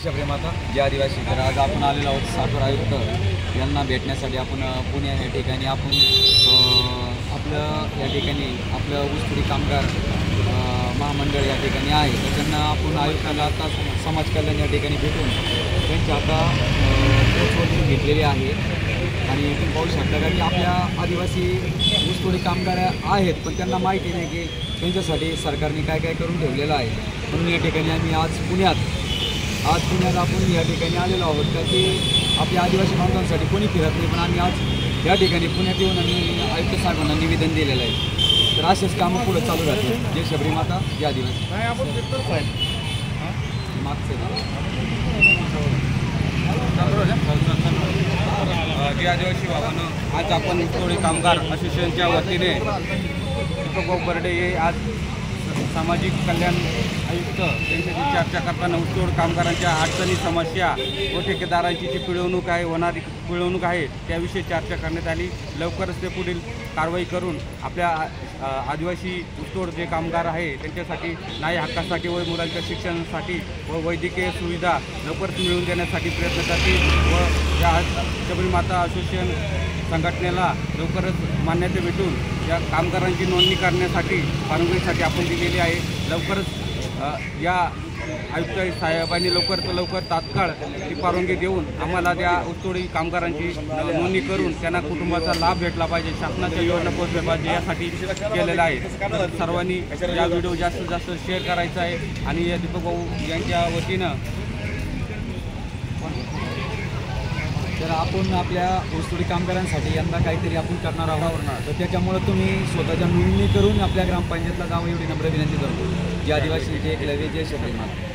शबरीमाता जय आदिवासी. तर आज आपण आलेलो आहोत साखर आयुक्त यांना भेटण्यासाठी. आपण पुणे या ठिकाणी आपण आपलं या ठिकाणी आपलं ऊसतोडी कामगार महामंडळ या ठिकाणी आहे. तर त्यांना आपण आयुक्ताला आता समाज कल्याण या ठिकाणी भेटून त्यांची आता पोचवून घेतलेली आहे. आणि तुम्ही पाहू शकता का की आपल्या आदिवासी ऊसतोडी कामगार आहेत, पण त्यांना माहिती नाही की त्यांच्यासाठी सरकारने काय काय करून ठेवलेलं आहे. म्हणून या ठिकाणी आम्ही आज पुण्यात आपण या ठिकाणी आलेलो आहोत का की आपल्या आदिवासी बांधवांसाठी कोणी फिरत नाही, पण आम्ही आज या ठिकाणी पुण्यात येऊन आम्ही आयुक्त साहेबांना निवेदन दिलेलं आहे. तर असेच कामं पुढे चालू राहतील. जय शबरीमाता जय आदिवासी. जय आदिवासी बाबांनो, आज आपण ऊसतोडी कामगार असोसिएशनच्या वतीने दीपक बर्डे हे आज सामाजिक कल्याण आयुक्त यांच्याशी चर्चा करताना ऊसतोड कामगारांच्या अडचणी, समस्या व ठेकेदारांची जी पिळवणूक आहे, होणारी पिळवणूक आहे त्याविषयी चर्चा करण्यात आली. लवकरच ते पुढील कारवाई करून आपल्या आदिवासी ऊसतोड जे कामगार आहे त्यांच्यासाठी न्याय हक्कासाठी व मुलांच्या शिक्षणासाठी व वैद्यकीय सुविधा लवकरच मिळवून देण्यासाठी प्रयत्न करतील. व या शबरीमाता असोसिएशन संघटनेला लवकरच मान्यता भेटून या कामगारांची नोंदणी करण्यासाठी परवानगीसाठी आपण दिलेली आहे. लवकरच या आयुक्त साहेबांनी लवकर तात्काळ ती परवानगी देऊन आम्हाला त्या ऊसतोडी कामगारांची नोंदणी करून त्यांना कुटुंबाचा लाभ भेटला पाहिजे, शासनाच्या योजना पोहोचल्या पाहिजे यासाठी केलेलं आहे. सर्वांनी या व्हिडिओ जास्तीत जास्त शेअर करायचा आहे. आणि या दीपक भाऊ यांच्या वतीनं तर आपण आपल्या ऊसतोडी कामगारांसाठी यंदा काहीतरी आपण करणार आहोत. तर त्याच्यामुळे तुम्ही स्वतःच्या नोंदणी करून आपल्या ग्रामपंचायतला जावं एवढी नम्र विनंती करतो. जय आदिवासी जय एकलव्य जय शबरीमाता.